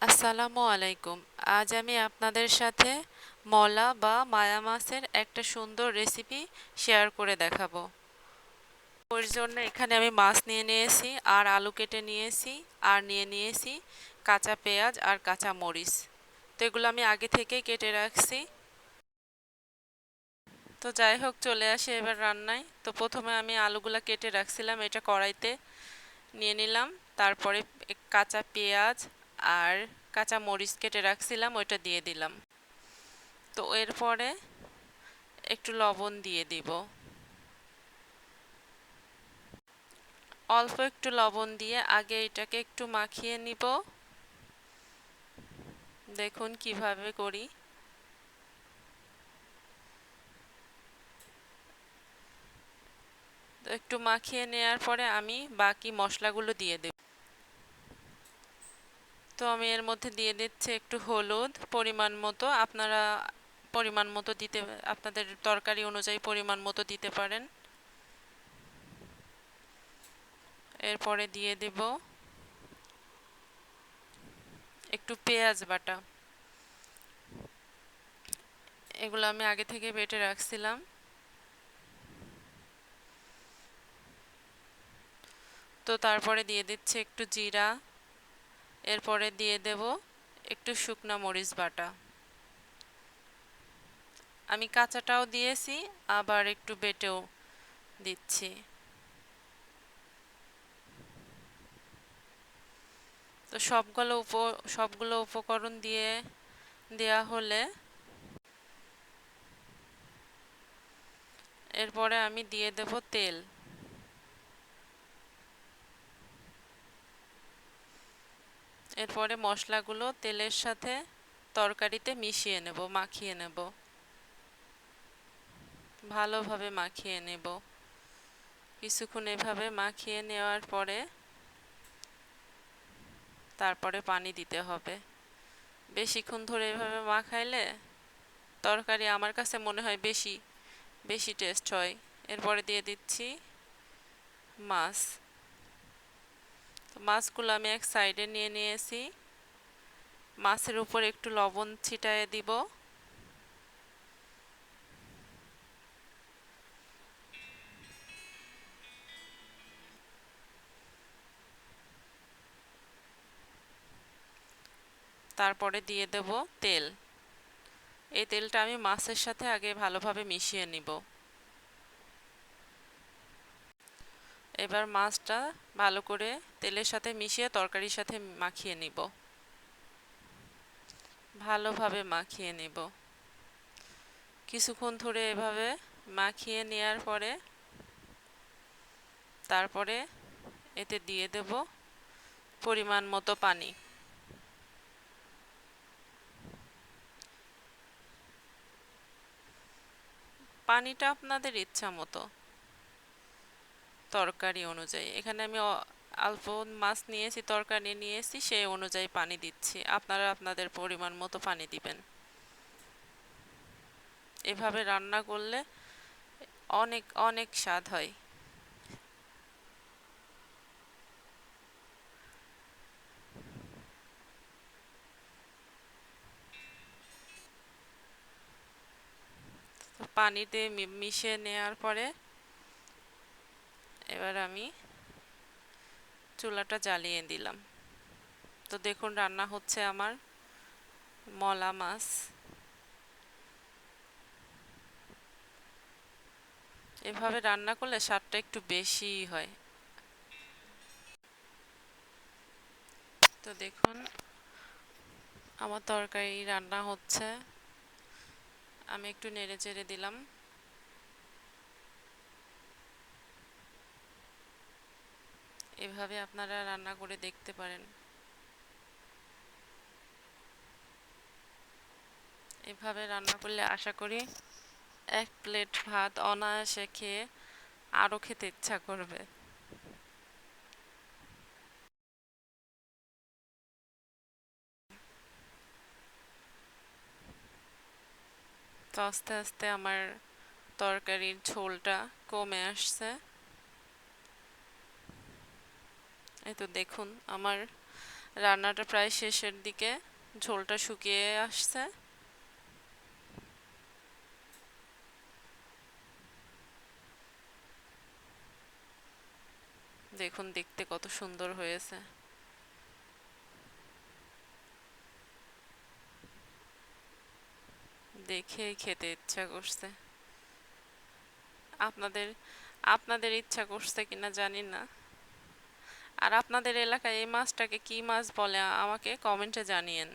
আসসালামু আলাইকুম। আজ আমি আপনাদের সাথে মলা বা মায়া মাছের একটা সুন্দর রেসিপি শেয়ার করে দেখাবো। ওর জন্য এখানে আমি মাছ নিয়ে নিয়েছি আর আলু কেটে নিয়েছি আর নিয়ে নিয়েছি কাঁচা পেঁয়াজ আর কাঁচা মরিচ। তো এগুলো আমি আগে থেকেই কেটে রাখছি। তো যাই হোক, চলে আসি এবার রান্নায়। তো প্রথমে আমি আলুগুলা কেটে রাখছিলাম, এটা কড়াইতে নিয়ে নিলাম। তারপরে কাঁচা পেঁয়াজ আর কাঁচা মরিচ কেটে রাখছিলাম, ওইটা দিয়ে দিলাম। তো এরপরে একটু লবণ দিয়ে দিব। অল্প একটু লবণ দিয়ে আগে এটাকে একটু মাখিয়ে নিব। দেখুন কিভাবে করি। তো একটু মাখিয়ে নেওয়ার পরে আমি বাকি মশলাগুলো দিয়ে দেব। তো আমি এর মধ্যে দিয়ে দিচ্ছি একটু হলুদ পরিমাণ মতো। আপনারা পরিমাণ মতো দিতে, আপনাদের তরকারি অনুযায়ী পরিমাণ মতো দিতে পারেন। এরপরে দিয়ে দেব একটু পেঁয়াজ বাটা। এগুলো আমি আগে থেকে বেটে রাখছিলাম। তো তারপরে দিয়ে দিচ্ছি একটু জিরা। এরপরে দিয়ে দেব একটু শুকনা মরিচ বাটা। আমি কাঁচাটাও দিয়েছি, আবার একটু বেটেও দিচ্ছি। তো সবগুলো উপকরণ দিয়ে দেয়া হলে এরপরে আমি দিয়ে দেব তেল। এরপরে মশলাগুলো তেলের সাথে তরকারিতে মিশিয়ে নেব, মাখিয়ে নেব, ভালোভাবে মাখিয়ে নেব। কিছুক্ষণ এভাবে মাখিয়ে নেওয়ার পরে তারপরে পানি দিতে হবে। বেশিক্ষণ ধরে এভাবে মাখাইলে তরকারি আমার কাছে মনে হয় বেশি বেশি টেস্ট হয়। এরপরে দিয়ে দিচ্ছি মাছ। তো মাছগুলো আমি এক সাইডে নিয়ে নিয়েছি। মাছের উপর একটু লবণ ছিটায়ে দিব। তারপরে দিয়ে দেব তেল। এই তেলটা আমি মাছের সাথে আগে ভালোভাবে মিশিয়ে নিব। এবার মাছটা ভালো করে তেলের সাথে মিশিয়ে তরকারির সাথে মাখিয়ে নিব, ভালোভাবে মাখিয়ে নিব। কিছুক্ষণ ধরে এভাবে মাখিয়ে নেওয়ার পরে তারপরে এতে দিয়ে দেব পরিমাণ মতো পানি। পানিটা আপনাদের ইচ্ছা মতো, তরকারি অনুযায়ী। এখানে আমি অল্প মাছ নিয়েছি, তরকারি নিয়েছি, সেই অনুযায়ী পানি দিচ্ছি। আপনারা আপনাদের পরিমাণ মতো পানি দিবেন। এভাবে রান্না করলে অনেক অনেক স্বাদ হয়। পানিতে মিশিয়ে নেওয়ার পরে এবার আমি চুলাটা জ্বালিয়ে দিলাম। তো দেখুন রান্না হচ্ছে আমার মলা মাছ। এভাবে রান্না করলে স্বাদটা একটু বেশিই হয়। তো দেখুন আমার তরকারি রান্না হচ্ছে। আমি একটু নেড়ে চেড়ে দিলাম। এভাবে আপনারা রান্না করে দেখতে পারেন। এভাবে রান্না করলে আশা করি এক প্লেট ভাত অনায়াসে খেয়ে আরও খেতে ইচ্ছা করবে। তো আস্তে আস্তে আমার তরকারির ঝোলটা কমে আসছে। এই তো দেখুন আমার রান্নাটা প্রায় শেষের দিকে, ঝোলটা শুকিয়ে আসছে। দেখুন দেখতে কত সুন্দর হয়েছে। দেখেই খেতে ইচ্ছা করছে। আপনাদের আপনাদের ইচ্ছা করছে কিনা জানি না। আর আপনাদের এলাকায় এই মাছটাকে কি মাছ বলে আমাকে কমেন্টে জানিয়েন।